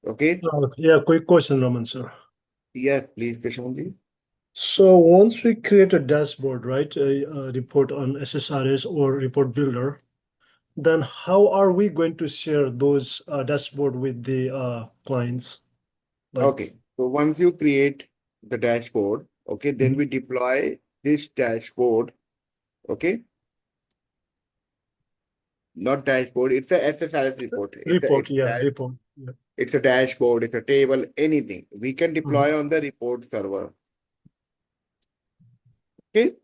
Okay. Yeah, quick question, Raman sir. Yes, please, Prashant. So once we create a dashboard, right, a report on SSRS or report builder, then how are we going to share those dashboard with the clients? Like, Okay. So once you create the dashboard, okay, then Mhm. we deploy this dashboard. Okay. Not dashboard. It's a SSRS report. Report, yeah, report. Yeah. It's a dashboard. It's a table. Anything we can Mhm. deploy on the report server. Okay.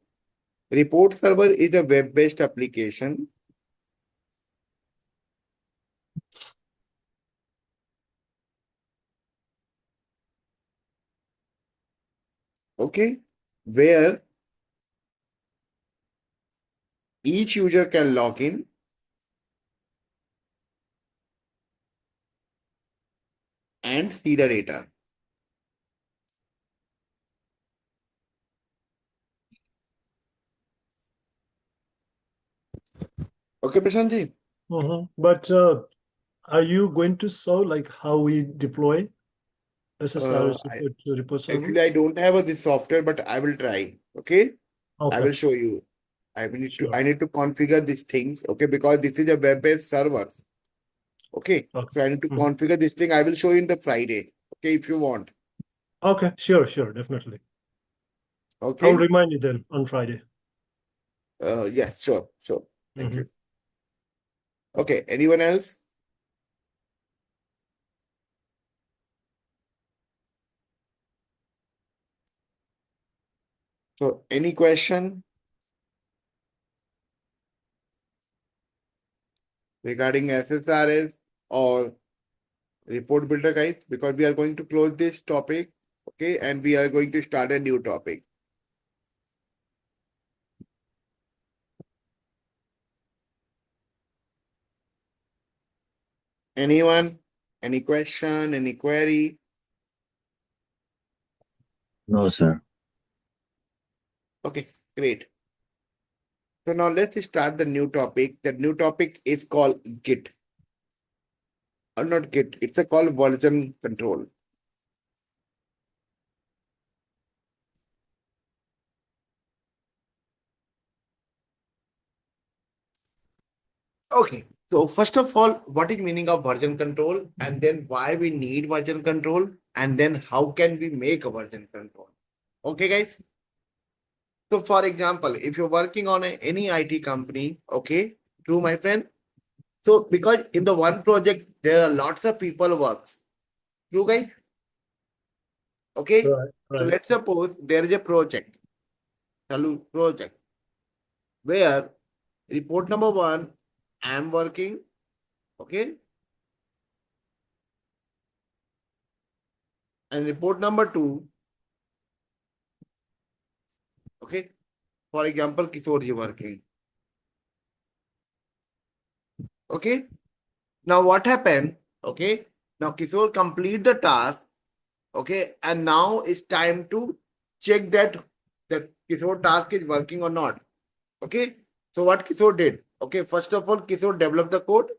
Report server is a web-based application. Okay. Where each user can log in and see the data. Okay, Prashant. But are you going to show like how we deploy SSRS I report to report server? actually I don't have this software, but I will try. Okay. I Okay, will show you. sure. I need to configure these things. Okay, because this is a web-based server. Okay. Okay. So I need to Mhm. configure this thing. I will show you in the Friday. Okay, if you want. Okay, sure, definitely. I'll Okay. remind you then on Friday. Yes, sure, sure. Thank Mhm. you. Okay. Anyone else? So any question regarding SSRS or report builder, guys? Because we are going to close this topic. Okay, and we are going to start a new topic. Anyone? Any question? Any query? No, sir. Okay, great. So now let's start the new topic. The new topic is called Git. Or not Git, it's a called version control. Okay. So first of all, what is meaning of version control? And then why we need version control? And then how can we make a version control? Okay, guys. So for example, if you're working on any IT company, okay, true, my friend. So because in the one project, there are lots of people works. True, guys. Okay. Right, So right. let's suppose there is a project, Chalu project, where report number one, I'm working. Okay. And report number two, okay. For example, Kishore is working. Okay. Now what happened? Okay. Now Kishore complete the task. Okay. And now it's time to check that Kishore task is working or not. Okay. So what Kishore did? Okay. First of all, Kishore developed the code.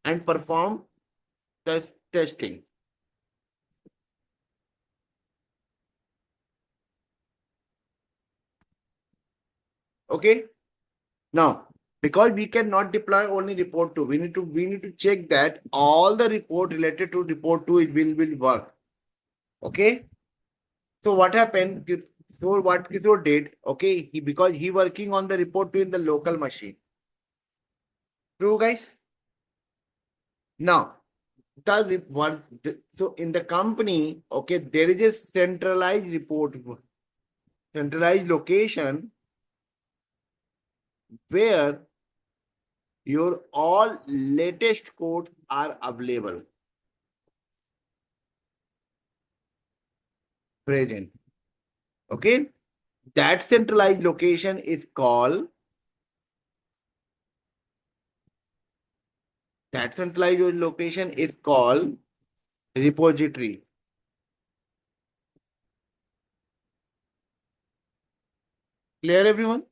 And perform testing. Okay. Now, because we cannot deploy only report 2, we need to check that all the report related to report 2 it will work. Okay. So what happened? So what Kishore did, okay, because he working on the report 2 in the local machine. True, guys. Now, so in the company, okay, there is a centralized location where your all latest codes are available, present. Okay. That centralized location is called repository. Clear, everyone?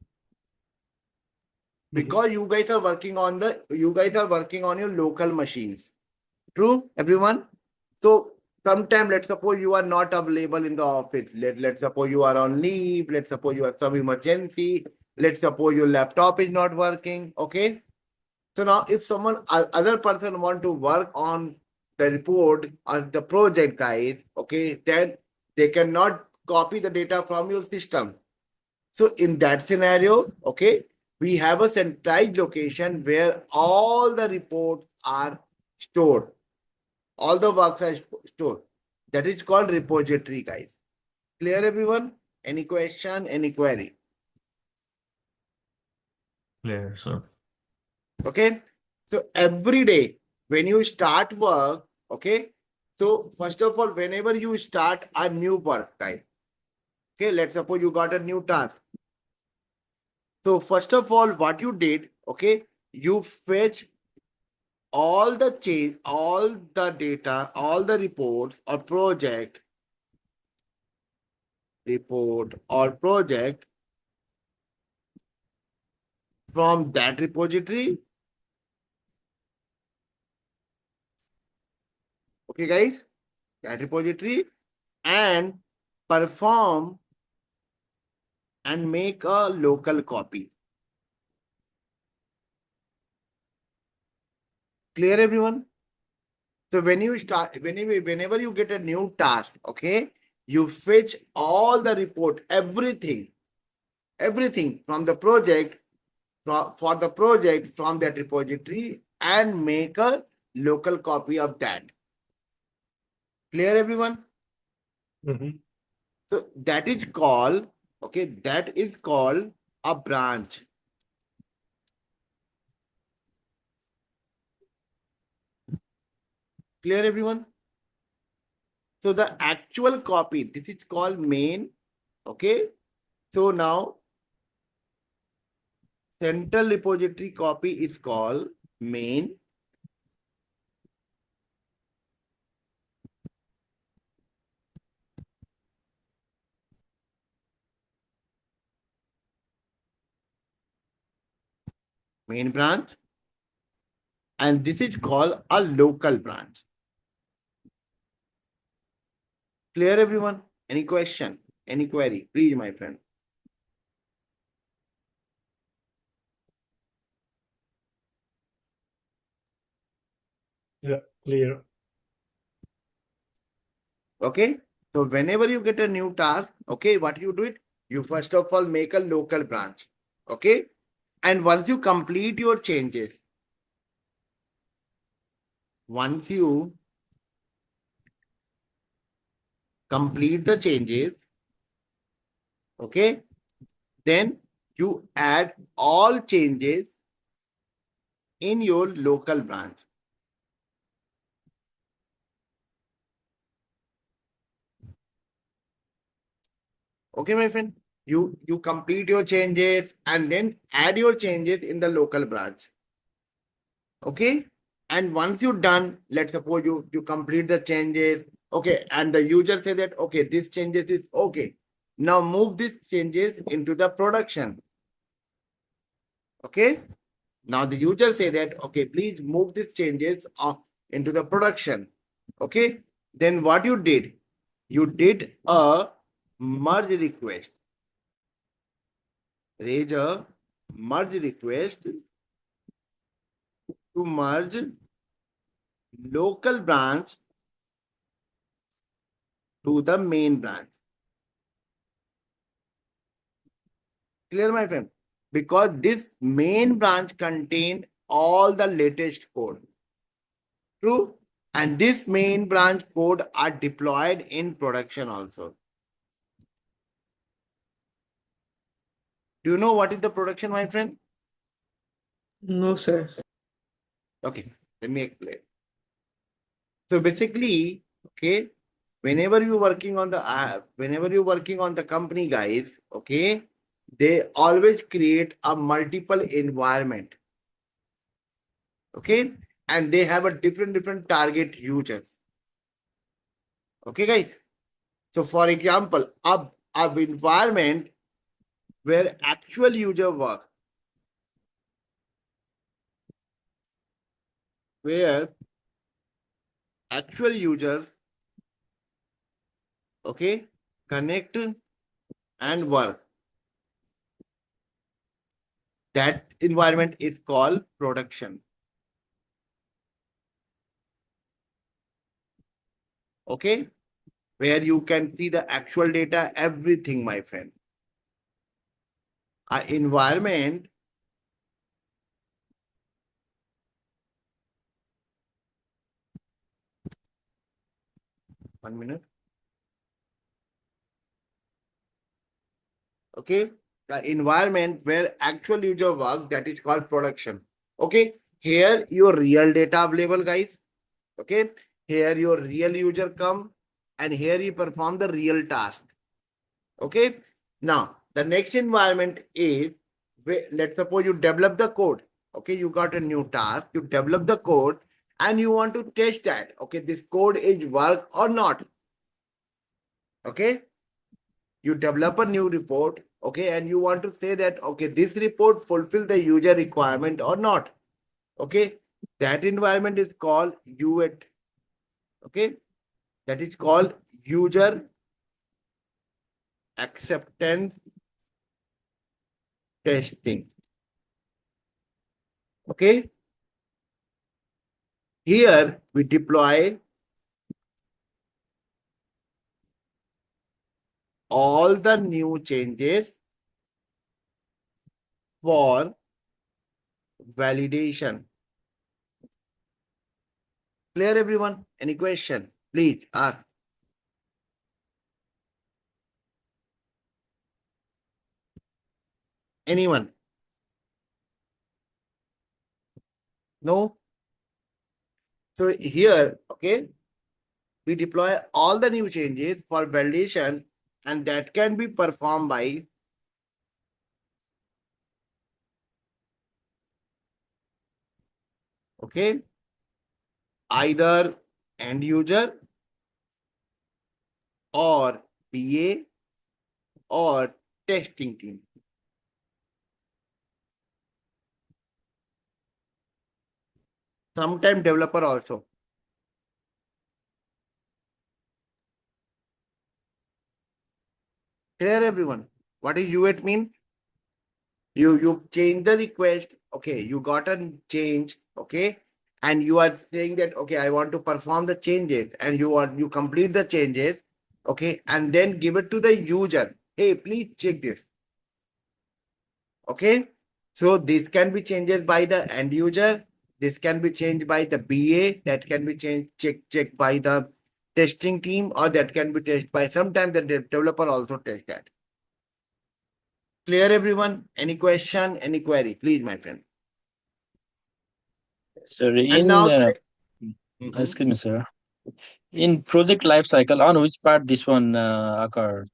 Because you guys are working on your local machines. True, everyone? So sometime, let's suppose you are not available in the office. Let's suppose you are on leave. Let's suppose you have some emergency. Let's suppose your laptop is not working. Okay. So now if someone other person want to work on the report or the project, guys, okay, then they cannot copy the data from your system. So in that scenario, okay, we have a centralized location where all the reports are stored. All the works are stored. That is called repository, guys. Clear, everyone? Any question, any query? Clear, sir. Okay. So every day when you start work, okay. So first of all, whenever you start a new work type, okay, let's suppose you got a new task. So first of all, what you did, okay, you fetch all the change, all the data, all the reports or project from that repository. Okay, guys, that repository, and perform and make a local copy. Clear, everyone? So when you start, whenever you get a new task, okay, you fetch all the report, everything from the project, for the project from that repository, and make a local copy of that. Clear, everyone? So that is called, okay, that is called a branch. Clear, everyone? So the actual copy, this is called main. Okay. So now central repository copy is called main. Main branch. And this is called a local branch. Clear, everyone? Any question? Any query? Please, my friend. Yeah, clear. Okay. So whenever you get a new task, okay, what you do it? You first of all make a local branch. Okay. And once you complete your changes, once you complete the changes, okay, then you add all changes in your local branch. Okay, my friend, you complete your changes and then add your changes in the local branch. Okay, and once you're done, let's suppose you complete the changes. Okay, and the user say that okay, this changes is okay. Now move these changes into the production. Okay, now the user say that okay, please move these changes into the production. Okay, then what you did? You did a merge request. Raise a merge request to merge local branch to the main branch. Clear, my friend? Because this main branch contain all the latest code. True? And this main branch code are deployed in production also. Do you know what is the production, my friend? No, sir. Okay, let me explain. So basically, okay, whenever you're working on the app, whenever you're working on the company, guys, okay, they always create a multiple environment. Okay, and they have a different target users. Okay, guys. So for example, a environment where actual user work, where actual users, okay, connect and work. That environment is called production. Okay, where you can see the actual data, everything, my friend. Our environment, one minute. Okay, the environment where actual user work, that is called production. Okay, here your real data available, guys. Okay, here your real user come and here you perform the real task. Okay, now the next environment is where, let's suppose you develop the code. Okay, you got a new task, you develop the code and you want to test that. Okay, this code is work or not. Okay, you develop a new report, okay, and you want to say that, okay, this report fulfill the user requirement or not. Okay, that environment is called UAT. Okay, that is called user acceptance testing. Okay, here we deploy all the new changes for validation. Clear, everyone? Any question? Please ask. Anyone? No? So here, okay, we deploy all the new changes for validation and that can be performed by okay, either end user or BA or testing team. Sometimes developer also. Clear, everyone? What is UAT mean? You change the request, okay, you got a change, okay, and you are saying that, okay, I want to perform the changes and you complete the changes, okay, and then give it to the user. Hey, please check this. Okay, so this can be changes by the end user, this can be changed by the BA, that can be changed checked by the testing team, or that can be tested by sometimes the developer also test that. Clear, everyone? Any question, any query, please, my friend. Sir, And in now, mhm, excuse me, sir. In project life cycle, on which part this one occurred?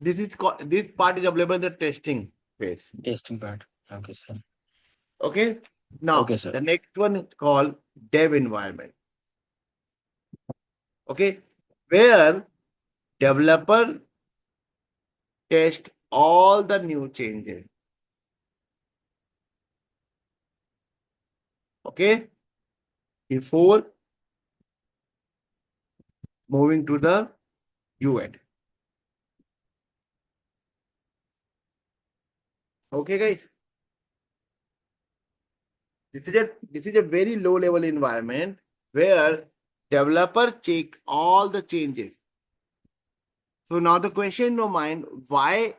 this part is available in the testing phase. Testing part. Okay, sir. Okay. Okay, Now sir. the next one is called dev environment. Okay, where developer test all the new changes. Okay, before moving to the UAT. Okay, guys. This is a very low level environment where developer check all the changes. So now the question in your mind, why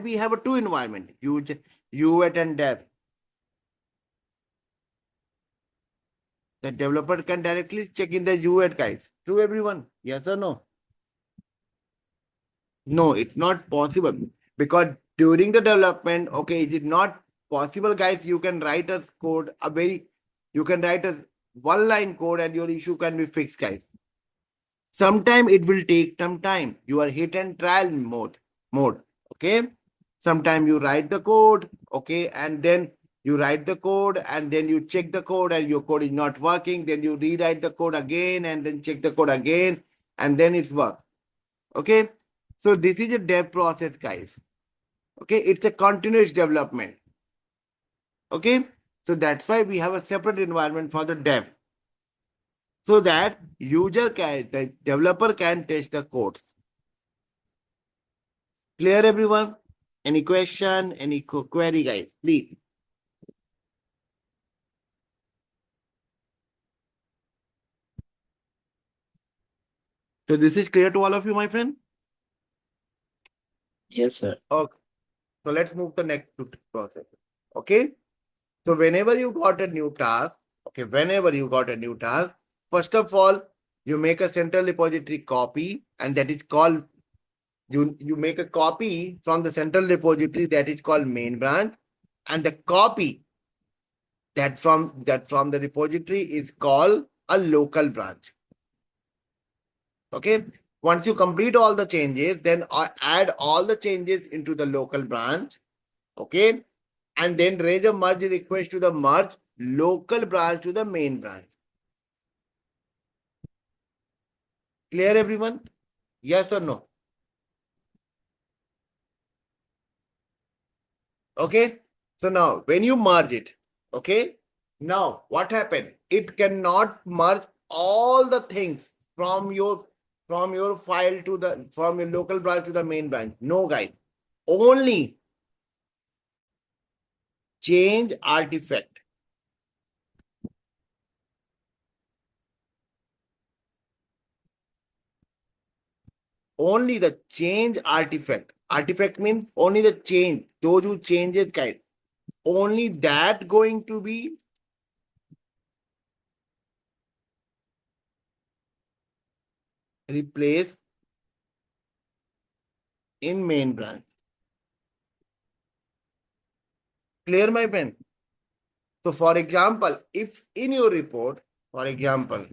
we have a two environment, UAT and dev? The developer can directly check in the UAT, guys. True, everyone? Yes or no? No, it's not possible because during the development, okay, it is not possible, guys. You can write a code, you can write a one line code and your issue can be fixed, guys. Sometime it will take some time. You are hit and trial mode. Okay. Sometime you write the code, okay, and then you write the code and then you check the code and your code is not working. Then you rewrite the code again and then check the code again and then it's work. Okay. So this is a dev process, guys. Okay, it's a continuous development. Okay, so that's why we have a separate environment for the dev, so that the developer can test the codes. Clear, everyone? Any question, any query, guys? Please. So this is clear to all of you, my friend? Yes, sir. Okay. So let's move to the next process. Okay. So whenever you got a new task, first of all, you make a central repository copy, and that is called, you make a copy from the central repository, that is called main branch, and the copy that from the repository is called a local branch. Okay. Once you complete all the changes, then add all the changes into the local branch. Okay. And then raise a merge request to the merge local branch to the main branch. Clear, everyone? Yes or no? Okay. So now when you merge it, okay, now what happened? It cannot merge all the things from your file to the from your local branch to the main branch. No, guys. Only change artifact. Only the change artifact. Artifact means only the change, those who changes, guys. Only that going to be replaced in main branch. Clear, my friend? So for example, if in your report, for example,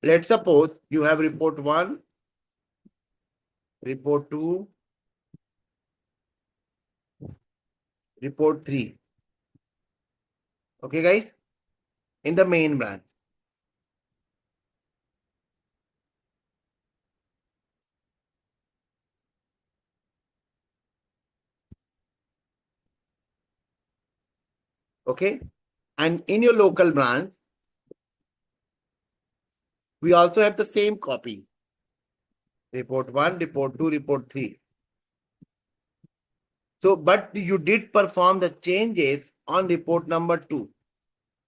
let's suppose you have report 1, report 2, report 3. Okay, guys? In the main branch. Okay? And in your local branch, we also have the same copy. Report 1, report 2, report 3. So, but you did perform the changes on report number 2.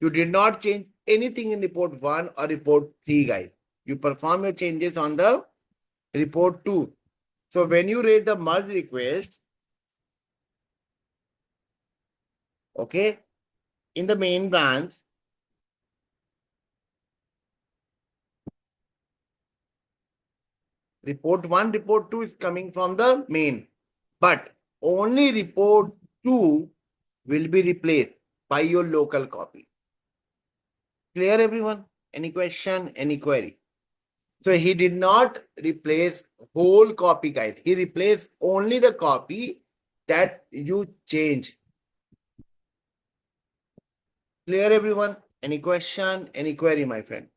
You did not change anything in report 1 or report 3, guys. You perform your changes on the report 2. So when you raise the merge request, okay, in the main branch, report 1, report 2 is coming from the main, but only report 2 will be replaced by your local copy. Clear, everyone? Any question, any query? So he did not replace whole copy, guys. He replaced only the copy that you change. Clear, everyone? Any question, any query, my friend?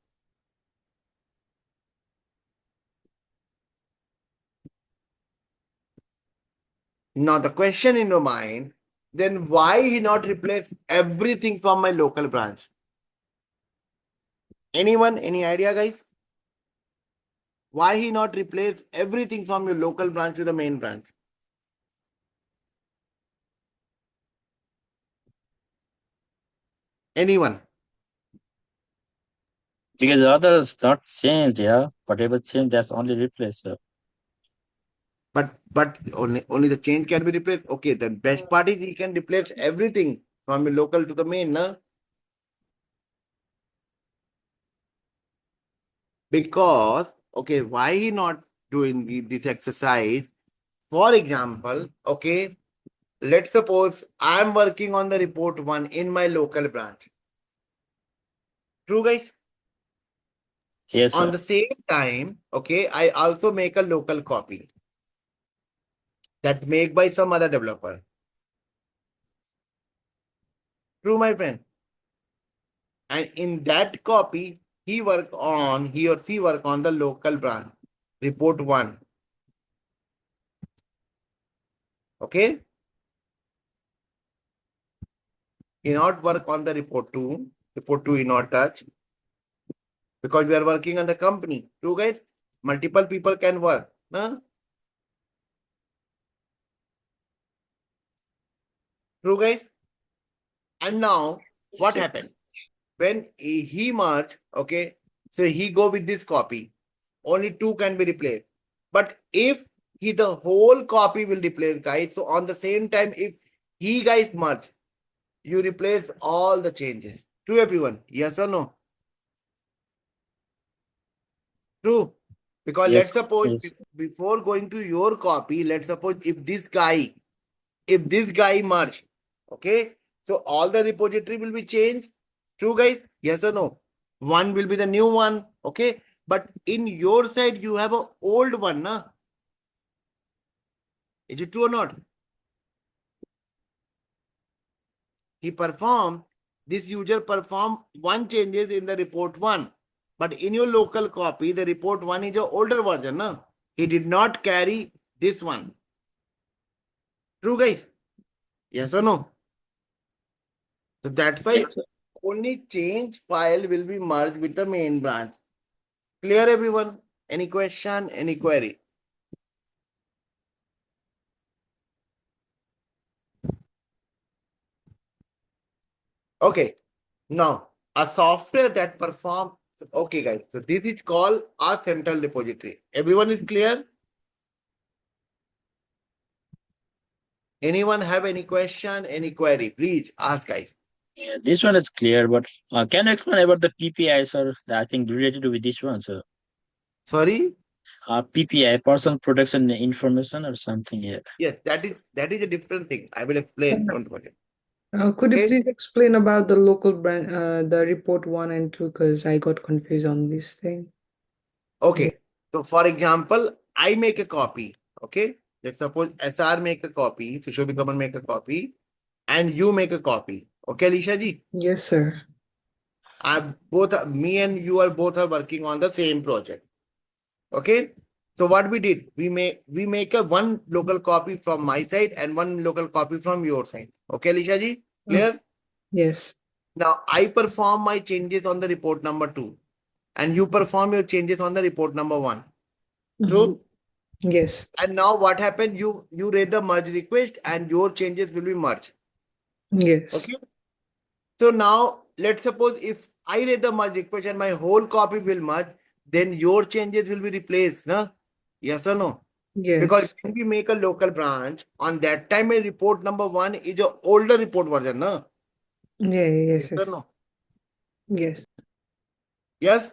Now the question in your mind, then why he not replace everything from my local branch? Anyone, any idea, guys? Why he not replace everything from your local branch to the main branch? Anyone? Because the others not changed, yeah. Whatever changed, that's only replaced, sir. But only the change can be replaced. Okay, the best part is he can replace everything from your local to the main, na? Because okay, why he not doing this exercise? For example, okay, let's suppose I'm working on the report 1 in my local branch. True, guys? Yes, On sir. the same time, okay, I also make a local copy that made by some other developer. True, my friend? And in that copy, he or she work on the local branch, report 1. Okay. He not work on the report 2. Report 2 he not touch because we are working on the company. True, guys? Multiple people can work. Huh? True, guys? And now, what Yes, sir. happened? When he merge, okay, so he go with this copy. Only 2 can be replaced. But if he the whole copy will replace, guys, so on the same time, if he guys merge, you replace all the changes. True, everyone? Yes or no? True. Because Yes, let's suppose yes. before going to your copy, let's suppose if this guy merge, okay, so all the repository will be changed. True, guys? Yes or no? One will be the new one, okay, but in your side you have a old one, na? Is it true or not? He perform, this user perform one changes in the report 1, but in your local copy the report 1 is a older version, na? He did not carry this one. True, guys? Yes or no? So that's why Yes, sir. only change file will be merged with the main branch. Clear, everyone? Any question, any query? Okay. Now, a software that perform. Okay, guys. So this is called a central repository. Everyone is clear? Anyone have any question, any query? Please ask, guys. Yeah, this one is clear, but can you explain about the PPI, sir? I think related with this one, sir. Sorry. PPI, personal protection information or something here. Yes, that is a different thing. I will explain. Don't worry. Could you Okay. please explain about the local brand, the report 1 and 2, because I got confused on this thing. Yeah. Okay. So for example, I make a copy. Okay. Let's suppose SR make a copy. So Shobhit Raman make a copy and you make a copy. Okay, Alisha ji. Yes, sir. Me and you are both are working on the same project. Okay. So what we did, we make a one local copy from my side and one local copy from your side. Okay, Alisha ji. Clear? Yes. Now I perform my changes on the report number 2 and you perform your changes on the report number 1. Mhm. True? Yes. And now what happened? You read the merge request and your changes will be merged. Yes. Okay. So now let's suppose if I read the merge request and my whole copy will merge, then your changes will be replaced. No? Yes or no? Because Yes. when we make a local branch, on that time a report number 1 is a older report version. No? Yeah. Yes Yes. or Yes. no? Yes. Yes.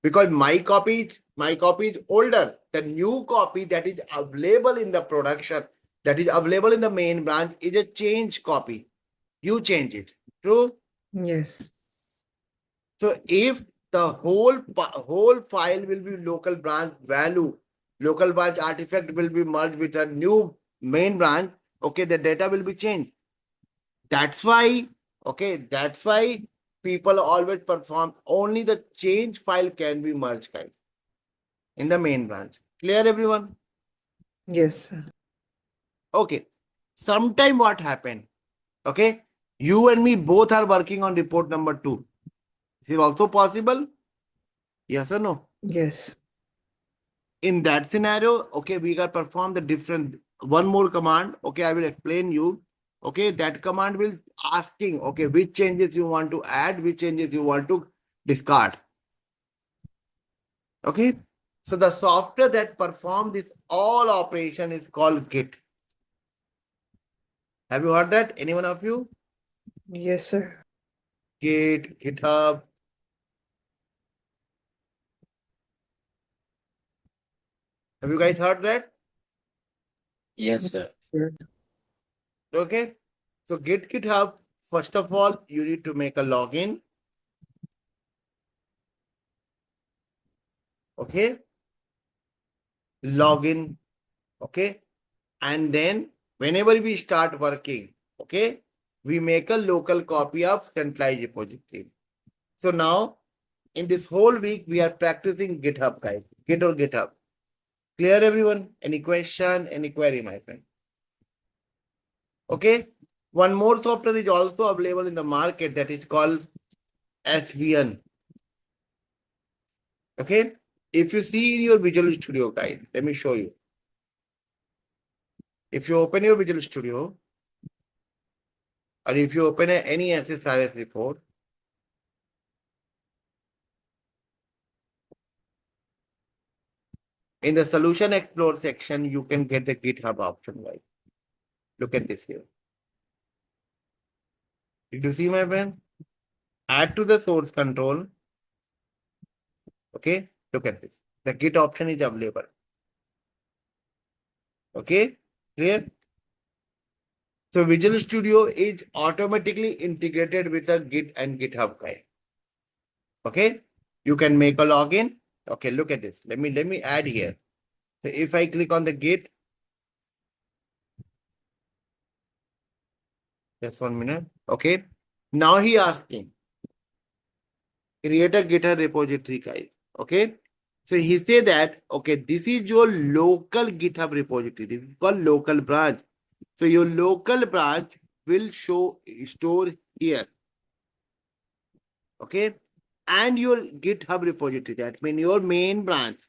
Because my copy is older. The new copy that is available in the production, that is available in the main branch, is a change copy. You change it. True? Yes. So if the whole file will be local branch value, local branch artifact will be merged with a new main branch, okay, the data will be changed. That's why, okay, that's why people always perform only the change file can be merged, guys, in the main branch. Clear, everyone? Yes, sir. Okay. Sometime what happened? Okay. You and me both are working on report number 2. Is it also possible? Yes or no? Yes. In that scenario, okay, we can perform the different one more command. Okay, I will explain you. Okay, that command will asking, okay, which changes you want to add, which changes you want to discard. Okay, so the software that perform this all operation is called Git. Have you heard that? Anyone of you? Yes, sir. Git, GitHub. Have you guys heard that? Yes, sir. Sure. Okay. So Git, GitHub, first of all, you need to make a login. Okay. Login. Okay. And then whenever we start working, okay, we make a local copy of centralized repository. So now in this whole week, we are practicing GitHub, guys. Git or GitHub. Clear, everyone? Any question, any query, my friend? Okay. One more software is also available in the market that is called SVN. Okay. If you see in your Visual Studio, guys, let me show you. If you open your Visual Studio, or if you open any SSRS report, in the Solution Explore section, you can get the GitHub option, right? Look at this here. Did you see, my friend? Add to the source control. Okay, look at this. The Git option is available. Okay, clear? So Visual Studio is automatically integrated with the Git and GitHub guide. Okay, you can make a login. Okay, look at this. Let me add here. So if I click on the Git, just 1 minute. Okay, now he asking create a GitHub repository, guys. Okay, so he say that okay, this is your local GitHub repository. This is called local branch. So your local branch will store here. Okay, and your GitHub repository, that means your main branch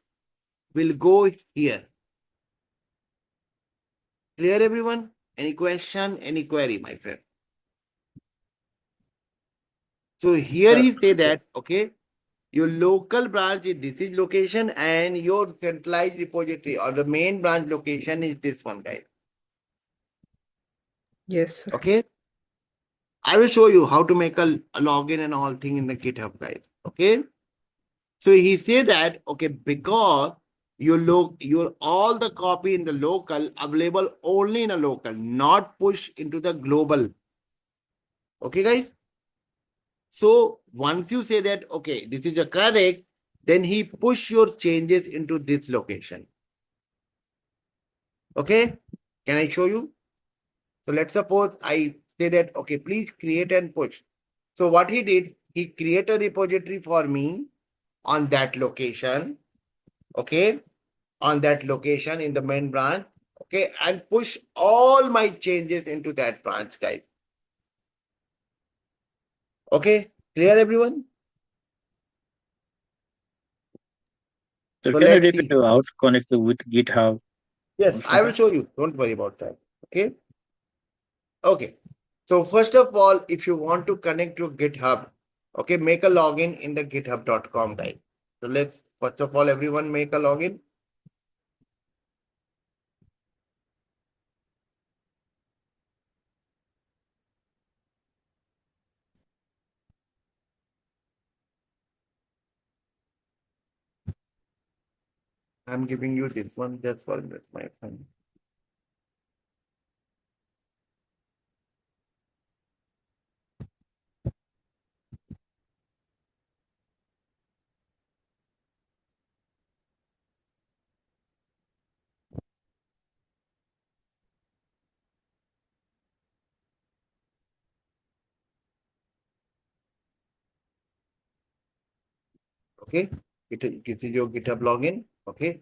will go here. Clear, everyone? Any question, any query, my friend? So here Sir, he say that, okay, your local branch is this is location and your centralized repository or the main branch location is this one, guys. Yes, sir. Okay. I will show you how to make a login and all thing in the GitHub, guys. Okay. So he say that, okay, because your all the copy in the local available only in a local, not push into the global. Okay, guys. So once you say that, okay, this is a correct, then he push your changes into this location. Okay. Can I show you? So let's suppose I say that, okay, please create and push. So what he did, he create a repository for me on that location. Okay. On that location in the main branch. Okay. And push all my changes into that branch, guys. Okay. Clear, everyone? so So can you let's repeat see. how to connect with GitHub? Yes, Something I like will that? show you. Don't worry about that. Okay. Okay. So first of all, if you want to connect to GitHub, okay, make a login in the github.com, guys. So let's first of all, everyone make a login. I'm giving you this one just for my friend. Okay. This is your GitHub login. Okay.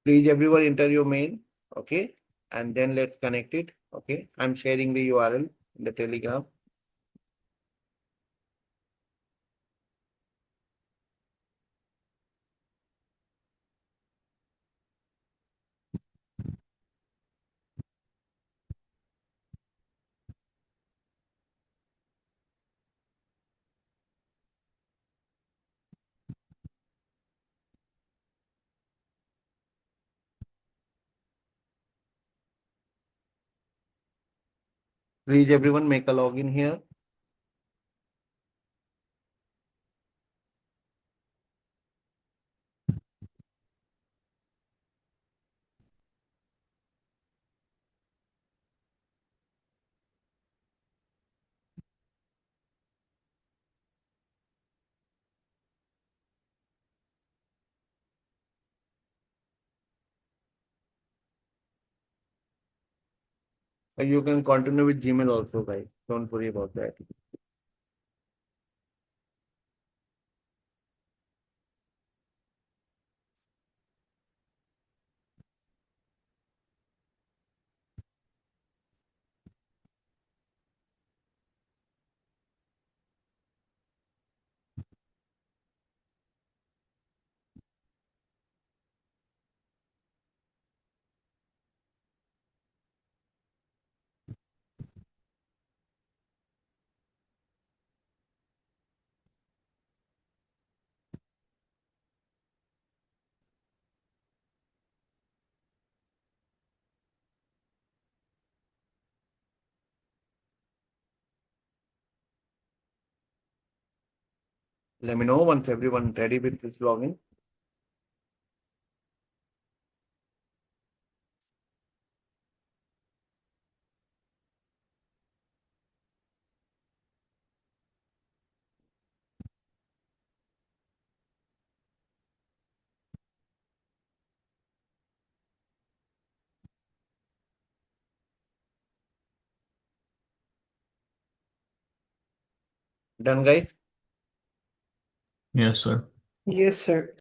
Please everyone enter your mail. Okay. And then let's connect it. Okay. I'm sharing the URL in the Telegram. Please everyone make a login here. You can continue with Gmail also, guys. Don't worry about that. Let me know once everyone ready with this login. Done, guys? Yes, sir. Yes, sir.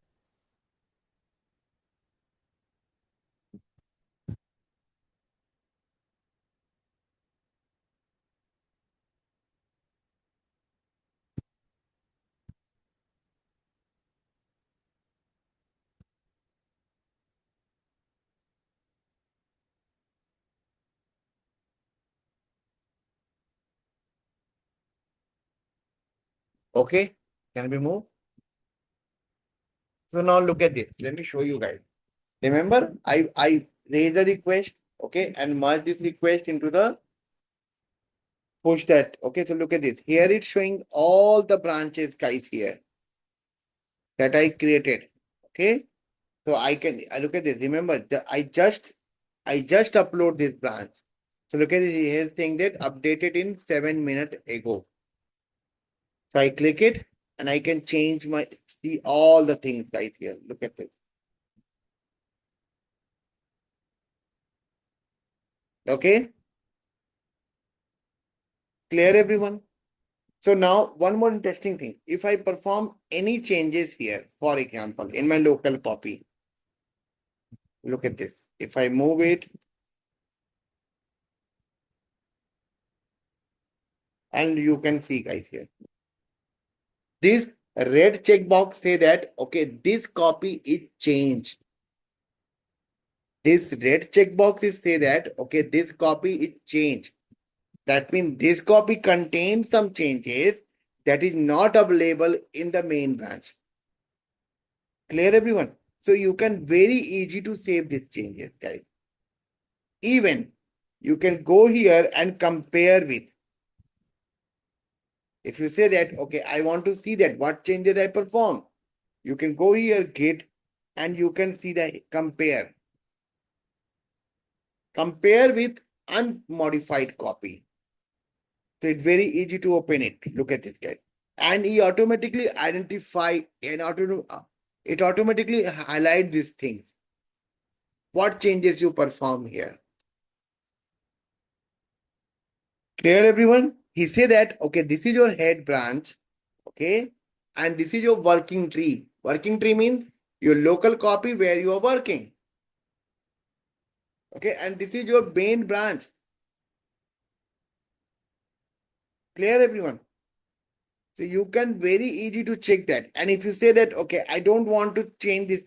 Okay. Can we move? So now look at this. Let me show you guys. Remember, I raise a request, okay, and merge this request into the push that. Okay, so look at this. Here it's showing all the branches, guys, here that I created. Okay, so I look at this. Remember, I just upload this branch. So look at this here saying that updated in 7 minutes ago. So I click it and I can change my see all the things, guys, here. Look at this. Okay, clear everyone? So now one more interesting thing. If I perform any changes here, for example, in my local copy, look at this. If I move it and you can see, guys, here, this red checkbox say that, okay, this copy is changed. This red checkbox is say that, okay, this copy is changed. That means this copy contains some changes that is not available in the main branch. Clear everyone? So you can very easy to save these changes, guys. Even you can go here and compare with. If you say that, okay, I want to see that what changes I perform, you can go here, Git, and you can see the compare. Compare with unmodified copy. So it's very easy to open it. Look at this, guys. And he automatically identify and it automatically highlight these things. What changes you perform here? Clear everyone? He said that, okay, this is your head branch, okay, and this is your working tree. Working tree means your local copy where you are working, okay, and this is your main branch. Clear everyone? So you can very easy to check that. And if you say that, okay, I don't want to change this,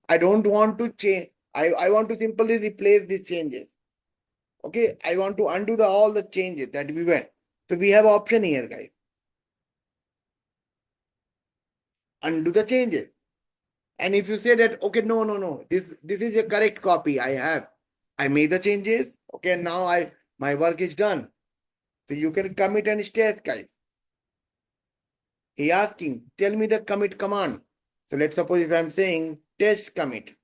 I don't want to change, I want to simply replace these changes. Okay, I want to undo all the changes that we went. So we have option here, guys. Undo the changes. And if you say that, okay, no, this is a correct copy I have. I made the changes. Okay, now my work is done. So you can commit and test, guys. He asking, tell me the commit command. So let's suppose if I'm saying test commit.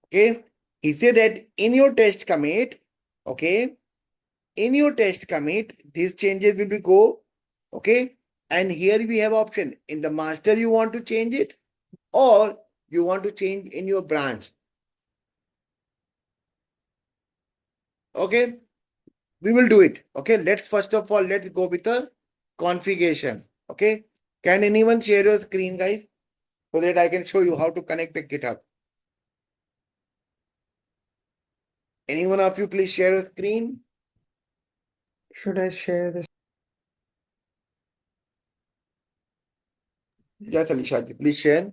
Okay, he said that in your test commit, okay, in your test commit, these changes will be go, okay, and here we have option in the master you want to change it or you want to change in your branch. Okay, we will do it. Okay, let's first of all, let's go with the configuration. Okay, can anyone share your screen, guys, so that I can show you how to connect the GitHub? Any one of you please share your screen? Should I share this? Yes, Alisha, please share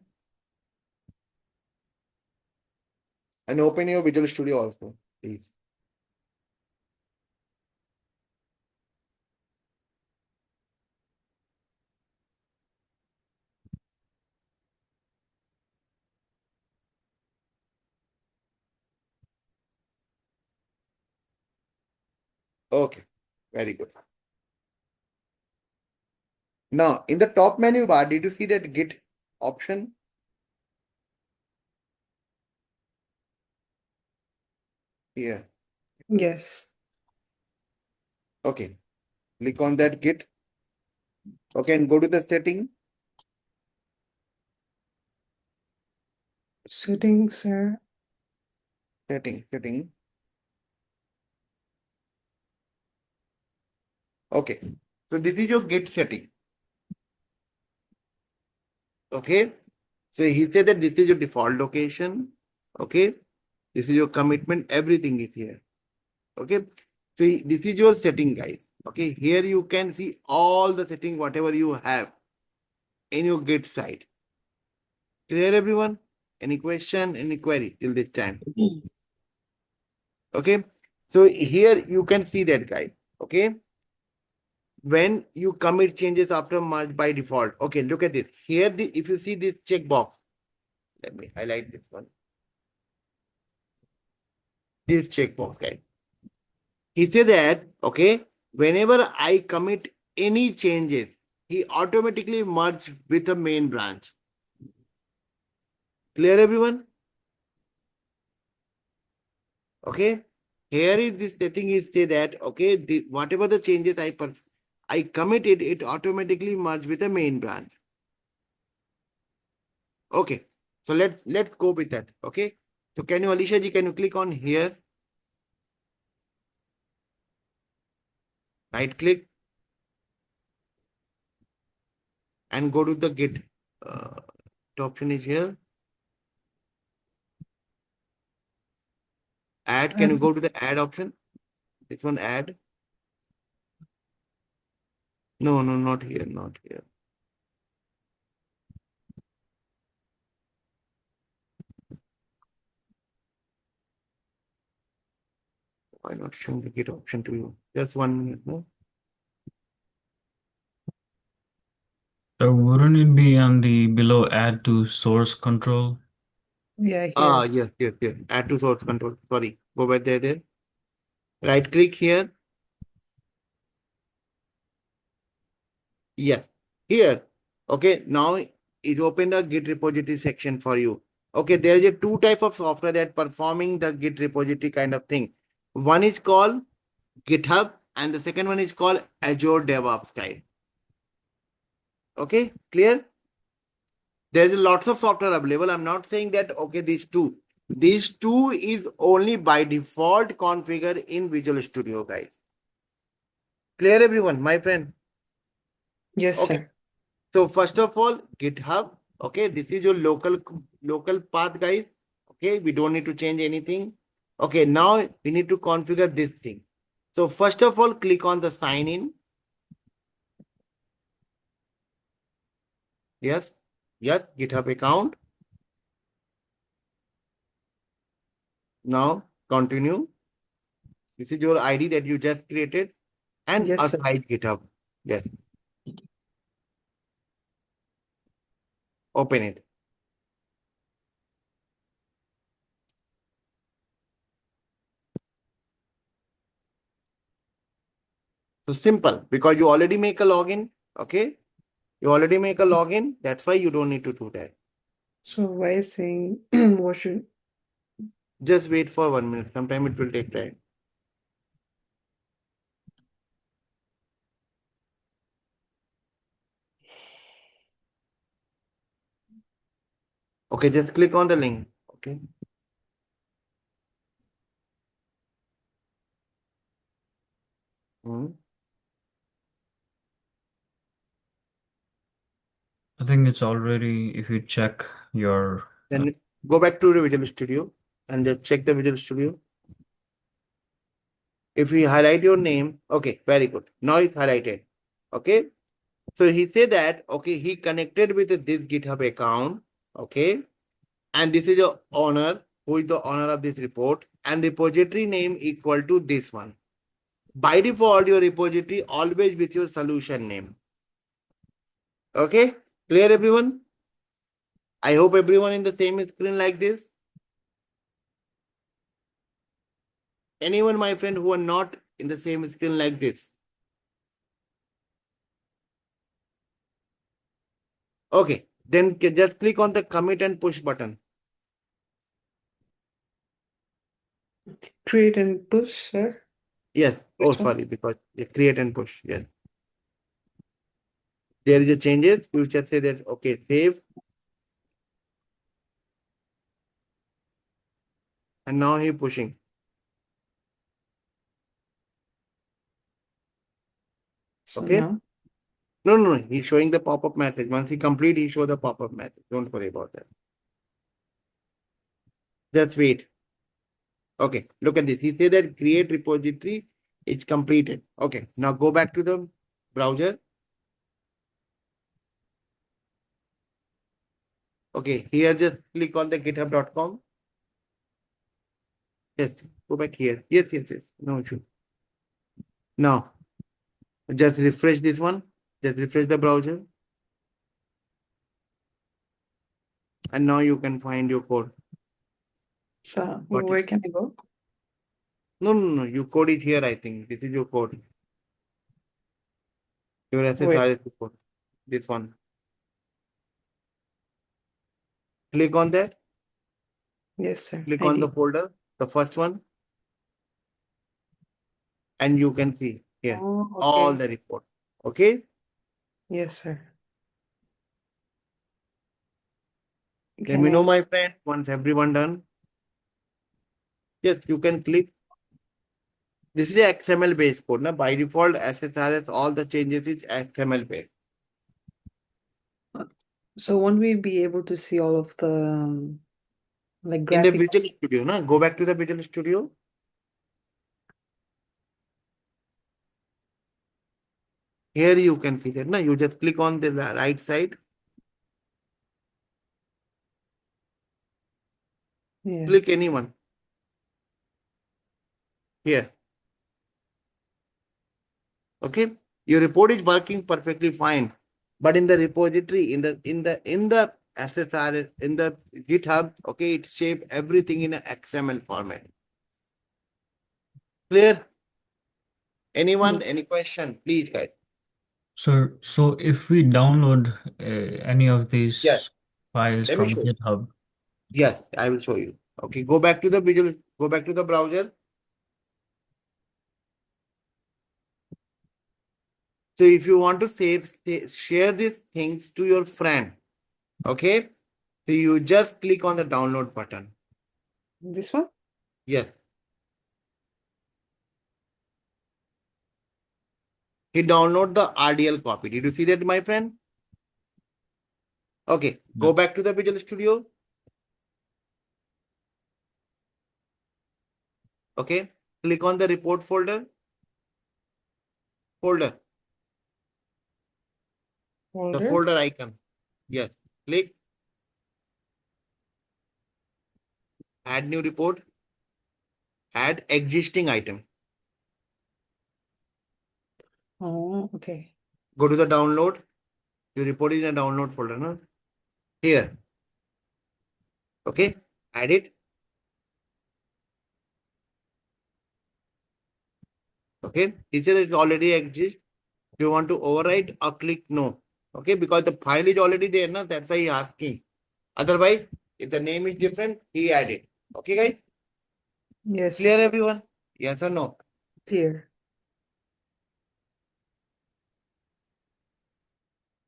and open your Visual Studio also, please. Okay, very good. Now, in the top menu bar, did you see that Git option? Here. Yes. Okay. Click on that Git. Okay, and go to the setting. Settings. Setting. Okay. So this is your Git setting. Okay. So he said that this is your default location. Okay. This is your commitment. Everything is here. Okay. So this is your setting, guys. Okay. Here you can see all the setting, whatever you have in your Git site. Clear, everyone? Any question, any query till this time? Okay. So here you can see that, guys. Okay. When you commit changes after merge by default. Okay, look at this. Here, if you see this checkbox, let me highlight this one. This checkbox, guys. He said that, okay, whenever I commit any changes, he automatically merge with the main branch. Clear, everyone? Okay. Here is this setting is say that, okay, whatever the changes I committed, it automatically merge with the main branch. Okay. So let's go with that. Okay. So can you, Alicia ji, can you click on here? Right click and go to the Git. The option is here. Add. Can you go to the add option? This one, add. No, not here, not here. Why not showing the Git option to you? Just 1 minute, no? So wouldn't it be on the below add to source control? Yeah, here. Ah, yes. Add to source control. Sorry. Go back there. Right click here. Yes. Here. Okay. Now it opened a Git repository section for you. Okay. There is a two type of software that performing the Git repository kind of thing. One is called GitHub and the second one is called Azure DevOps guide. Okay. Clear? There's lots of software available. I'm not saying that, okay, these two. These two is only by default configured in Visual Studio, guys. Clear, everyone, my friend? Yes, Okay. sir. So first of all, GitHub. Okay, this is your local path, guys. Okay, we don't need to change anything. Okay, now we need to configure this thing. So first of all, click on the sign in. Yes, GitHub account. Now continue. This is your ID that you just created and Yes, sir. aside GitHub. Yes, open it. So simple because you already make a login. Okay, you already make a login. That's why you don't need to do that. So why is saying what should Just wait for 1 minute. Sometime it will take time. Okay, just click on the link. Okay. Hmm. I think it's already, if you check your, Then go back to the Visual Studio and just check the Visual Studio. If you highlight your name, okay, very good. Now it's highlighted. Okay. So he said that, okay, he connected with this GitHub account. Okay. And this is your owner, who is the owner of this report, and repository name equal to this one. By default, your repository always with your solution name. Okay, clear, everyone? I hope everyone in the same screen like this. Anyone, my friend, who are not in the same screen like this? Okay, then just click on the commit and push button. Create and push, sir. Yes. Oh, This one? sorry, because create and push. Yes. There is a changes. You just say that, okay, save. And now he pushing. So Okay. now, No, no, no. He's showing the pop-up message. Once he complete, he show the pop-up message. Don't worry about that. Just wait. Okay. Look at this. He said that create repository is completed. Okay. Now go back to the browser. Okay. Here, just click on the github.com. Yes. Go back here. Yes, yes, yes. No issue. Now, just refresh this one. Just refresh the browser. And now you can find your code. so Got it? where can I go? No, no, no. You code it here, I think. This is your code. Your Wait, SSRS code. This one. Click on that. yes, sir. Click I on the did. folder, the first one, and you can see here Oh, all okay. the report. Okay. Yes, sir. Let Can me know, I? my friend, once everyone done. Yes, you can click. This is a XML based code. Na? By default, SSRS, all the changes is XML based. So won't we be able to see all of the like In the graphic? Visual Studio, na? Go back to the Visual Studio. Here you can see that. Na? You just click on the right side. Yeah. Click anyone. Here. Okay. Your report is working perfectly fine. But in the repository, in the SSRS, in the GitHub, okay, it shaped everything in a XML format. Clear? Anyone? Any question? Please, guys. So if we download any of Yes. these files Let me from show you. GitHub, Yes, I will show you. Okay, go back to the browser. So if you want to share these things to your friend, okay, so you just click on the download button. This one? Yes. He download the RDL copy. Did you see that, my friend? Okay, yeah. go back to the Visual Studio. Okay, click on the report folder. The Folder? folder icon. Yes, click, add new report, add existing item. Oh, okay. Go to the download. Your report is in a download folder, no? Here. Okay, add it. Okay, it says it already exists. Do you want to overwrite or click no? Okay, because the file is already there, no? That's why he asking. Otherwise, if the name is different, he added. Okay, guys? Yes, sir. Clear, everyone? Yes or no? Clear.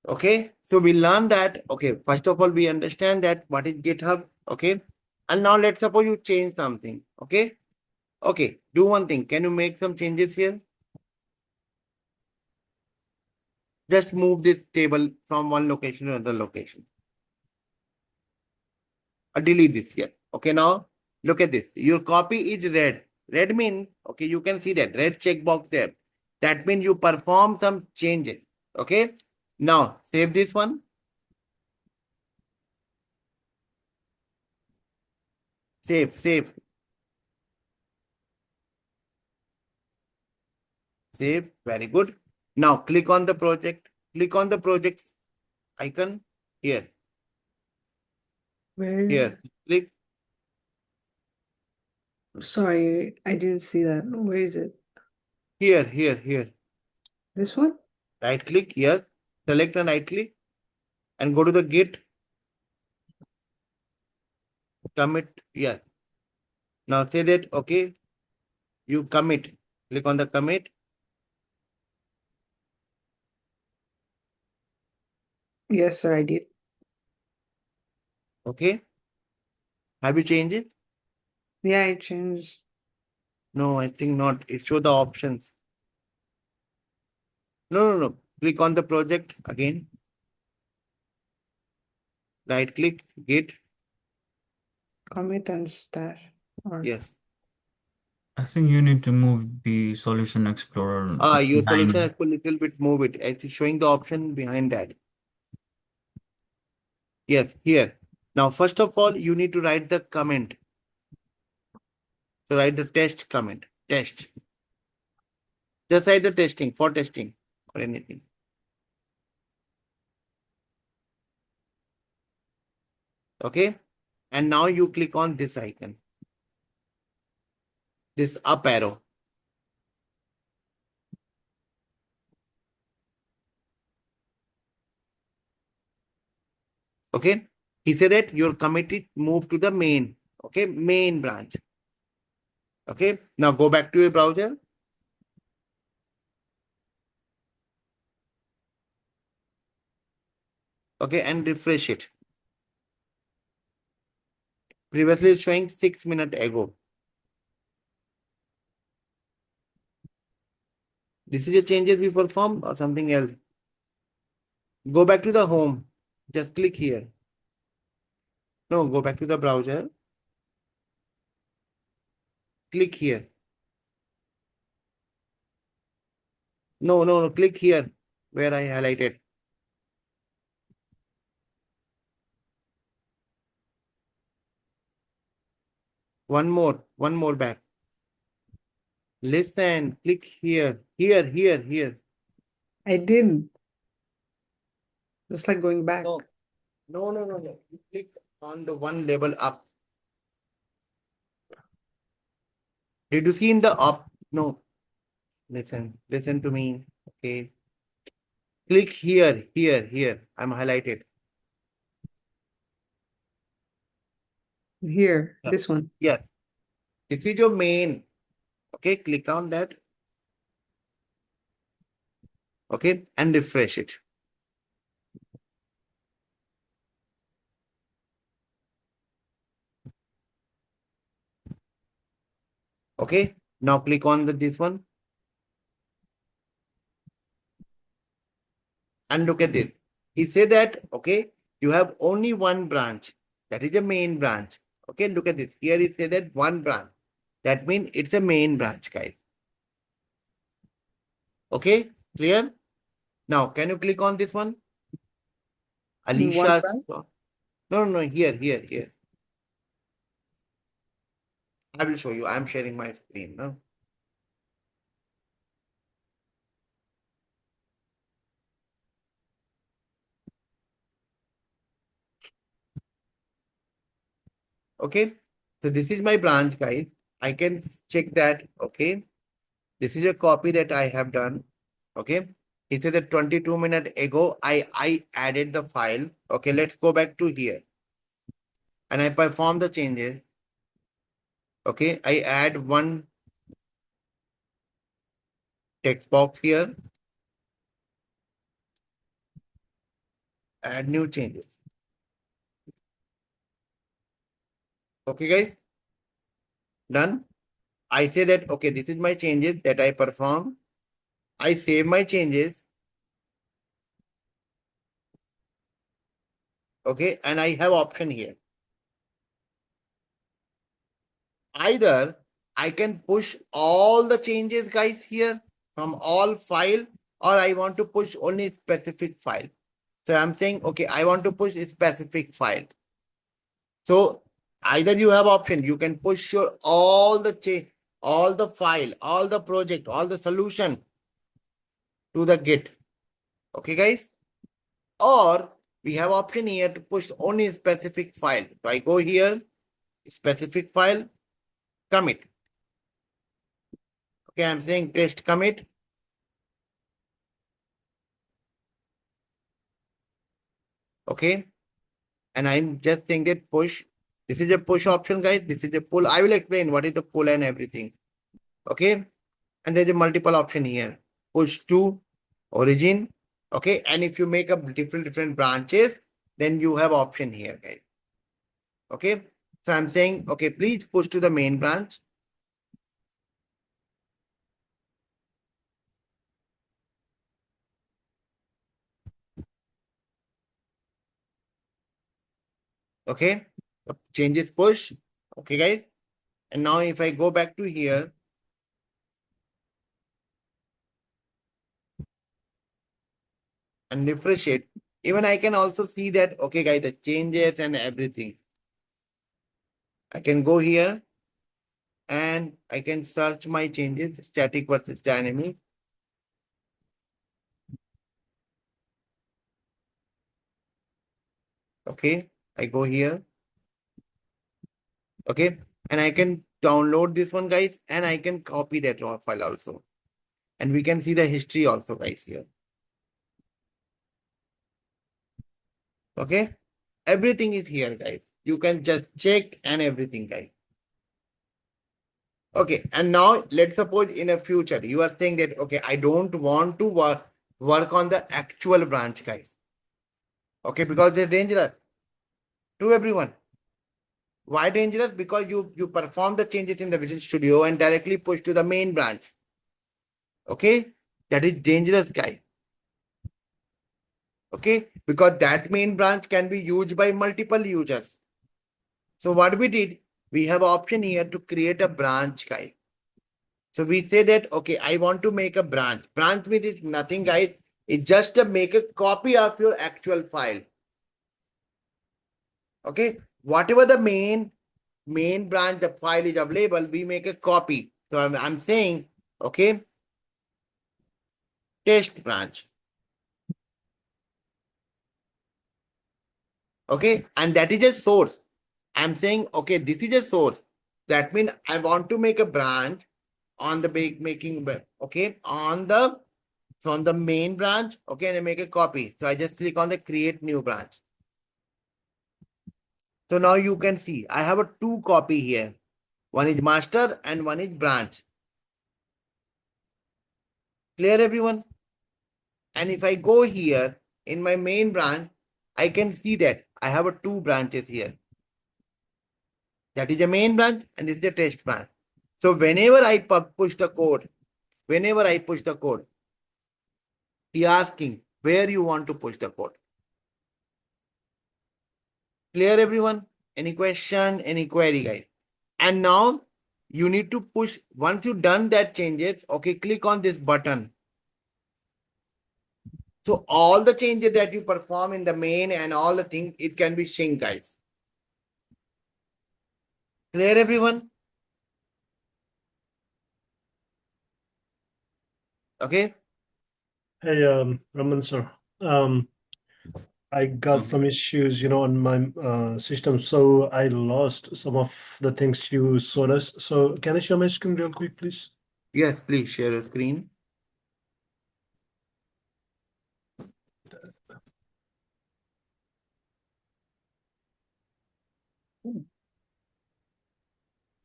Okay, so we learn that. Okay, first of all, we understand that what is GitHub. Okay, and now let's suppose you change something. Okay, okay, do one thing. Can you make some changes here? Just move this table from one location to another location. Or delete this here. Okay, now look at this. Your copy is red. Red means, okay, you can see that red checkbox there. That means you perform some changes. Okay, now save this one. Save, save, save. Very good. Now click on the project. Click on the project icon here. Where? Here. Click Sorry, I didn't see that. Where is it? here, here, here. This one? Right click. Yes. Select and right click. and go to the Git commit. Yeah. Now say that, okay, you commit. Click on the commit. Yes, sir, I did. Okay. Have you changed it? Yeah, I changed. No, I think not. It show the options. No. Click on the project again. Right click, Git. Commit and start. Or Yes. I think you need to move the Solution Explorer Your solution has behind. to little bit move it. It's showing the option behind that. Yes, here. Now, first of all, you need to write the comment. So write the test comment. Test. Just write the testing for testing or anything. Okay. And now you click on this icon. This up arrow. Okay. He said that your committee move to the main. Okay. Main branch. Okay. Now go back to your browser. Okay. And refresh it. Previously it's showing 6 minutes ago. This is the changes we perform or something else. Go back to the home. Just click here. No, go back to the browser. Click here. No. Click here where I highlighted. One more back. Listen, click here. Here. I did. Just like going back. No. You click on the one level up. Did you see in the up? No. Listen to me. Okay. Click here. I'm highlighted. Here, Yeah. this one. Yes. This is your main. Okay. Click on that. Okay. And refresh it. Okay. Now click on this one. And look at this. He said that, okay, you have only one branch. That is the main branch. Okay, look at this. Here it says that one branch. That means it's a main branch, guys. Okay, clear? Now, can you click on this one? In one Alicia. branch? No. Here. I will show you. I'm sharing my screen. No? Okay. So this is my branch, guys. I can check that. Okay. This is a copy that I have done. Okay. He said that 22 minutes ago, I added the file. Okay. Let's go back to here. And I perform the changes. Okay. I add one text box here. Add new changes. Okay, guys. Done. I say that, okay, this is my changes that I perform. I save my changes. Okay. And I have option here. Either I can push all the changes, guys, here from all file, or I want to push only specific file. So I'm saying, okay, I want to push a specific file. So either you have option, you can push your all the all the file, all the project, all the solution to the Git. Okay, guys? Or we have option here to push only a specific file. So I go here, specific file, commit. Okay, I'm saying test commit. Okay. And I'm just saying that push. This is a push option, guys. This is a pull. I will explain what is the pull and everything. Okay. And there's a multiple option here. Push to origin. Okay. And if you make up different branches, then you have option here, guys. Okay. So I'm saying, okay, please push to the main branch. Okay. Changes push. Okay, guys. And now if I go back to here, and refresh it, even I can also see that, okay, guys, the changes and everything. I can go here and I can search my changes, static versus dynamic. Okay, I go here. Okay, and I can download this one, guys, and I can copy that raw file also. And we can see the history also, guys, here. Okay, everything is here, guys. You can just check and everything, guys. Okay, and now let's suppose in a future you are saying that, okay, I don't want to work on the actual branch, guys. Okay, because they're dangerous to everyone. Why dangerous? Because you perform the changes in the Visual Studio and directly push to the main branch. Okay, that is dangerous, guys. Okay, because that main branch can be used by multiple users. So what we did, we have option here to create a branch, guys. So we say that, okay, I want to make a branch. Branch means it's nothing, guys. It's just to make a copy of your actual file. Okay, whatever the main branch, the file is available, we make a copy. So I'm saying, okay, test branch. Okay, and that is a source. I'm saying, okay, this is a source. That means I want to make a branch on the making, okay, on the from the main branch, okay, and I make a copy. So I just click on the create new branch. So now you can see I have a two copy here. One is master and one is branch. Clear, everyone? And if I go here in my main branch, I can see that I have a two branches here. That is a main branch and this is the test branch. So whenever I push the code, he asking where you want to push the code. Clear, everyone? Any question, any query, guys? And now you need to push, once you done that changes, okay, click on this button. So all the changes that you perform in the main and all the things, it can be synced, guys. Clear, everyone? Okay. Hey, Raman sir. I got some issues, on my system, so I lost some of the things you showed us. So can I share my screen real quick, please? Yes, please share your screen.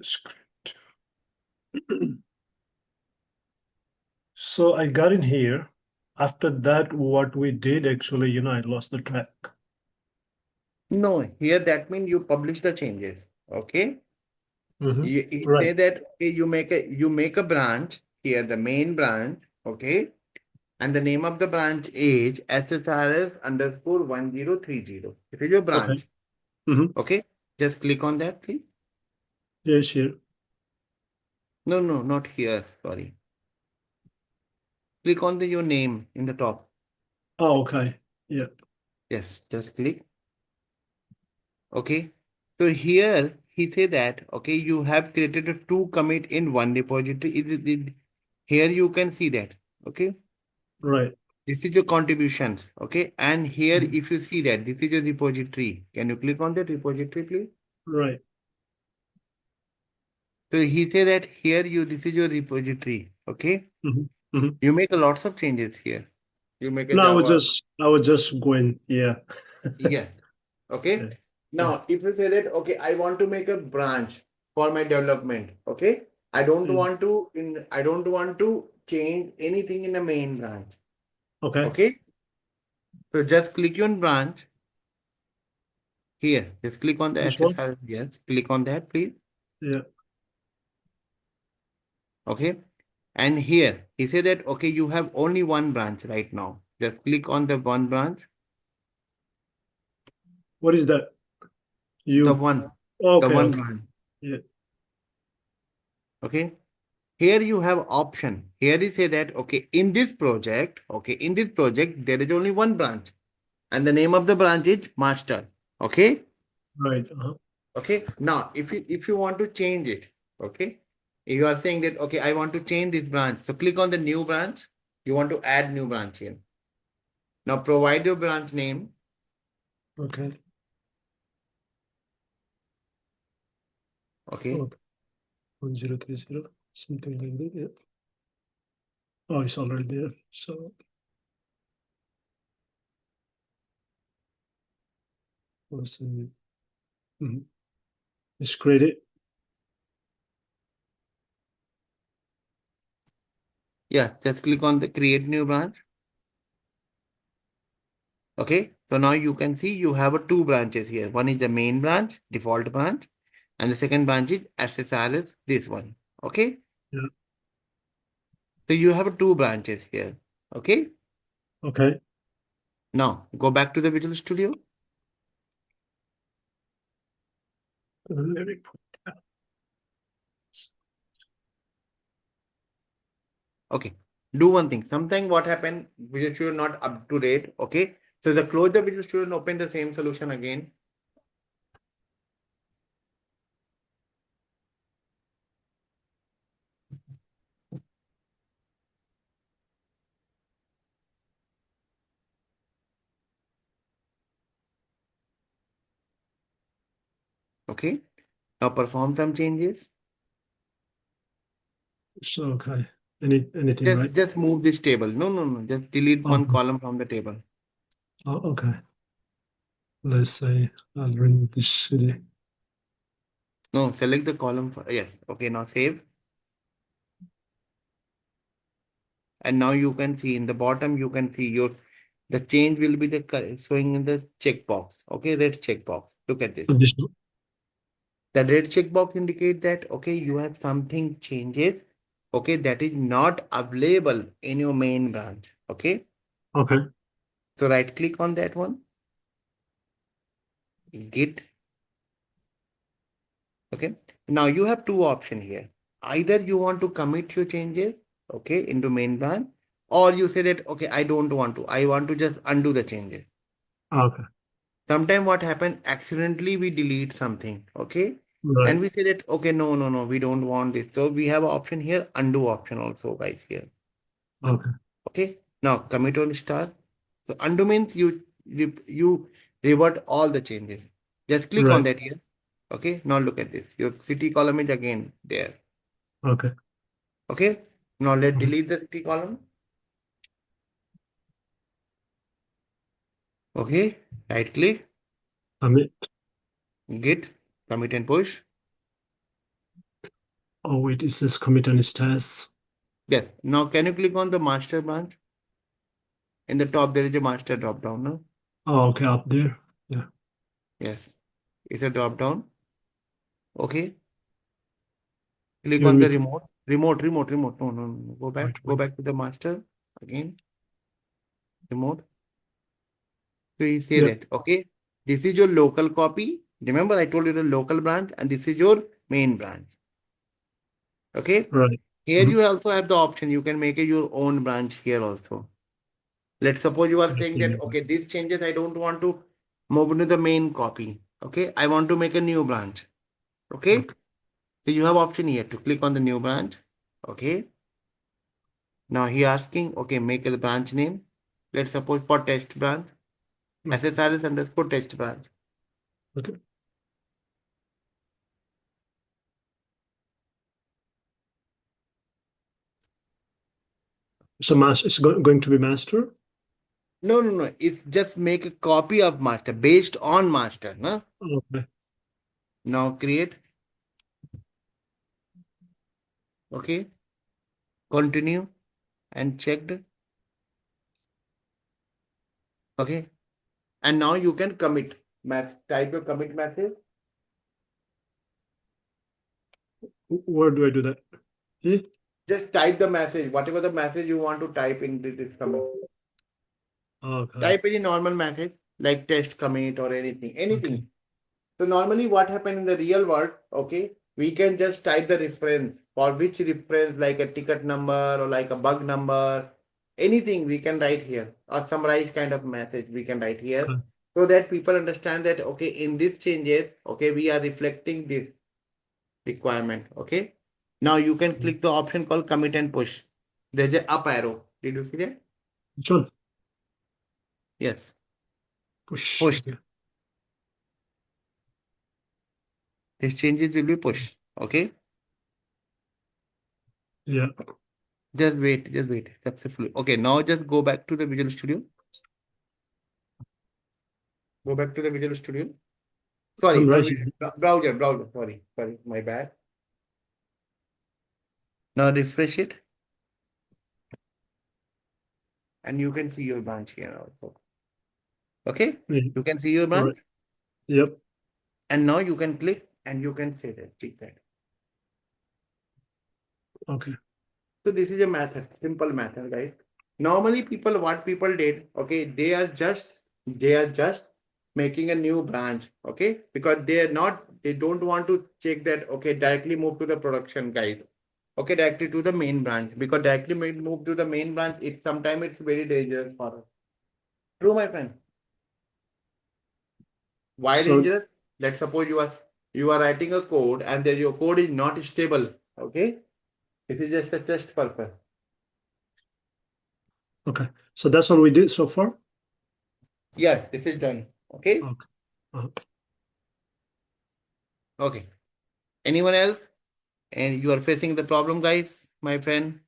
Screen two. So I got in here. After that, what we did actually, I lost the track. No, here that means you publish the changes. Okay. You say Right, that, okay, you make a branch here, the main branch. Okay. And the name of the branch is SSRS underscore 1030. It is your okay. branch. Okay. Just click on that, please. Yes, here. No, no, not here. Sorry. Click on your name in the top. Oh, okay. Yeah. Yes, just click. Okay. So here he say that, okay, you have created a two commit in one repository. Here you can see that. Okay. Right. This is your contributions. Okay. And here, if you see that, this is your repository. Can you click on that repository, please? Right. So he say that here this is your repository. Okay. You make a lots of changes here. You make a No, Java. I was just going, yeah. Yeah. Okay. Yeah. Now, if you say that, okay, I want to make a branch for my development. Okay. Yeah. I don't want to change anything in the main branch. Okay. Okay. So just click on branch here. Just click on the This one? SSR. Yes. Click on that, please. Yeah. Okay. And here he said that, okay, you have only one branch right now. Just click on the one branch. What is that? The You. one, the Okay, one okay. branch. Yeah. Okay. Here you have option. Here you say that, okay, in this project, there is only one branch. And the name of the branch is master. Okay. Right. Okay. Now, if you want to change it, okay, you are saying that, okay, I want to change this branch. So click on the new branch. You want to add new branch here. Now provide your branch name. Okay. Okay. Okay. 1030, something like that. Yeah. Oh, it's already there. So what's the name? Mhm. It's created. Yeah. Just click on the create new branch. Okay. So now you can see you have a two branches here. One is the main branch, default branch, and the second branch is SSRS, this one. Okay. Yeah. So you have two branches here. Okay. Okay. Now go back to the Visual Studio. Let me put Okay. Do one thing. Sometimes what happened, Visual Studio not up to date. Okay. So the close the Visual Studio and open the same solution again. Okay. Now perform some changes. so okay. Anything, right? Just move this table. No. Just delete one Okay. column from the table. Oh, okay. Let's say I'll remove this city. No, select the column. Yes. Okay. Now save. And now you can see in the bottom, you can see the change will be showing in the checkbox. Okay. Red checkbox. Look at this. Additional. The red checkbox indicate that, okay, you have something changes. Okay. That is not available in your main branch. Okay. Okay. So right click on that one. Git. Okay. Now you have two options here. Either you want to commit your changes, okay, into main branch, or you say that, okay, I don't want to. I want to just undo the changes. Okay. Sometimes what happens, accidentally we delete something, okay? Right. And we say that, okay, no, we don't want this. So we have an option here, undo option also, guys, here. Okay. Okay. Now commit on star. So undo means you revert all the changes. Just click on Right. that here. Okay. Now look at this. Your city column is again there. Okay. Okay. Now let's Mhm. delete the city column. Okay. Right click, Commit. git, commit and push. Oh, wait, it says commit on status. Yes. Now can you click on the master branch? In the top, there is a master drop down. No? Oh, okay, up there. Yeah. Yes. It's a drop down. Okay. Click You on want me the to remote. No. Go back. wait, Go wait. back to the master again. Remote. So you say Yeah. that, okay, this is your local copy. Remember, I told you the local branch and this is your main branch. Okay. Right. Here Mhm. you also have the option. You can make your own branch here also. Let's suppose you are saying that, Okay. okay, these changes, I don't want to move into the main copy. Okay. I want to make a new branch. Okay. Okay. So you have option here to click on the new branch. Okay. Now he asking, okay, make a branch name. Let's suppose for test branch, Okay. SSRS underscore test branch. Okay. So mass is going to be master. No. It's just make a copy of master based on master. No? Okay. Now create. Okay. Continue and checked. Okay. And now you can commit. Type your commit message. Where do I do that? Here? Just type the message, whatever the message you want to type in this commit. Okay. Type any normal message like test commit or anything. Okay. So normally what happens in the real world, okay, we can just type the reference for which reference like a ticket number or like a bug number, anything we can write here or summarize kind of message we can write here Okay. so that people understand that, okay, in these changes, okay, we are reflecting this requirement, okay. Now you can click the option called commit and push. There's a up arrow. Did you see that? Which one? Yes. Push. Push. Okay. These changes will be pushed. Okay. Yeah. Just wait. Just wait. Successfully. Okay. Now just go back to the Visual Studio. Go back to the Visual Studio. Sorry, I'm not right Visual, here. browser. Sorry, my bad. Now refresh it, and you can see your branch here also. Okay. Yeah. You can see your All right. branch, Yep. and now you can click and you can say that. Click that. Okay. So this is a method, simple method, guys. Normally, what people did, okay, they are just making a new branch, okay, because they don't want to check that, okay, directly move to the production, guys, okay, directly to the main branch, because move to the main branch, sometimes it's very dangerous for us. True, my friend. Why So, dangerous? Let's suppose you are writing a code and then your code is not stable, okay. This is just a test purpose. okay. So that's all we did so far? Yes, this is done. Okay. Okay. Uh, Okay. Anyone else? And you are facing the problem, guys, my friend.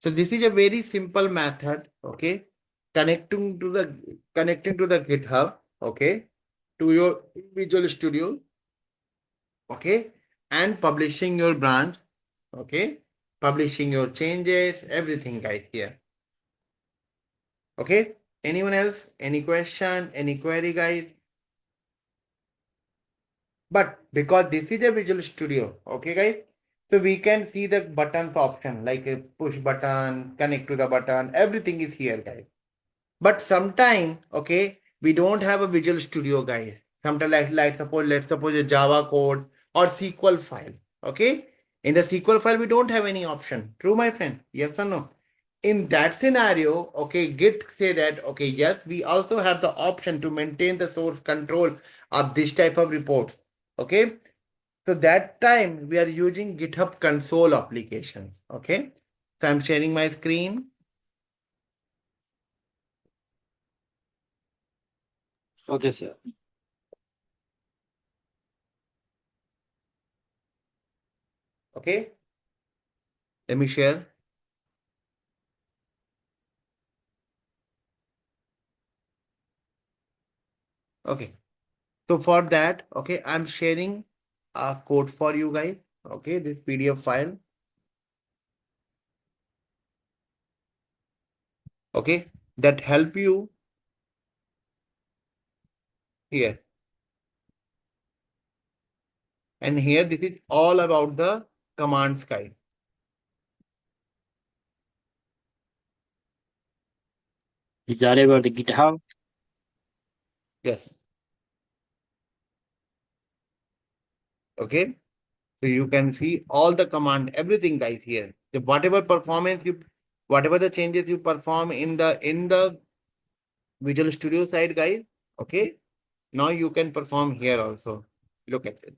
So this is a very simple method. Okay. Connecting to the GitHub. Okay. To your Visual Studio. Okay. And publishing your branch. Okay. Publishing your changes, everything, guys, here. Okay. Anyone else? Any question? Any query, guys? But because this is a Visual Studio, okay, guys, so we can see the buttons option like a push button, connect to the button, everything is here, guys. But sometime, okay, we don't have a Visual Studio, guys. Sometimes let's suppose a Java code or SQL file, okay. In the SQL file, we don't have any option. True, my friend? Yes or no? In that scenario, okay, Git say that, okay, yes, we also have the option to maintain the source control of this type of reports. Okay. So that time we are using GitHub console applications. Okay. So I'm sharing my screen. Okay, sir. Okay. Let me share. Okay. So for that, okay, I'm sharing a code for you guys. Okay. This PDF file. Okay. That help you here. And here, this is all about the commands, guys. Is that about the GitHub? Yes. Okay. So you can see all the command, everything, guys, here. The whatever the changes you perform in the Visual Studio side, guys. Okay. Now you can perform here also. Look at it.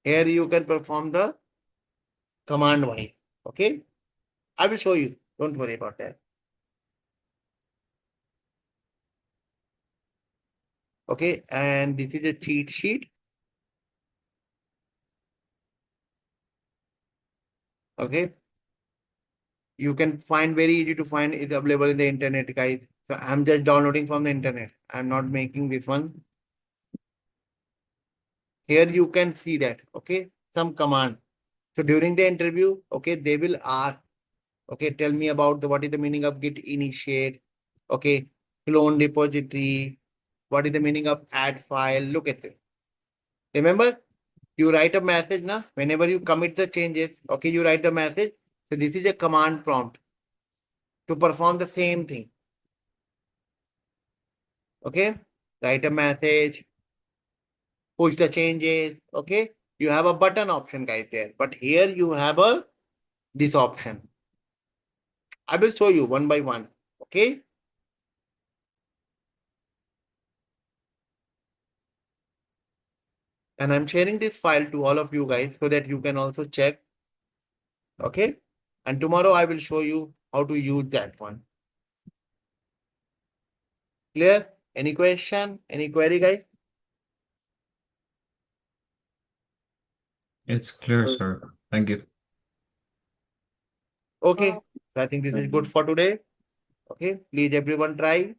Here you can perform the command wise. Okay. I will show you. Don't worry about that. Okay. And this is a cheat sheet. Okay. You can find very easy to find, it's available in the internet, guys. So I'm just downloading from the internet. I'm not making this one. Here you can see that, okay, some command. So during the interview, okay, they will ask, okay, tell me about what is the meaning of git initiate, okay, clone repository, what is the meaning of add file. Look at it. Remember, you write a message now, whenever you commit the changes, okay, you write the message. So this is a command prompt to perform the same thing. Okay, write a message, push the changes. Okay, you have a button option, guys, there, but here you have a this option. I will show you one by one. Okay. And I'm sharing this file to all of you guys so that you can also check. Okay. And tomorrow I will show you how to use that one. Clear? Any question? Any query, guys? It's clear, sir. Thank you. Okay. So I think this is good for today. Okay. Please everyone try.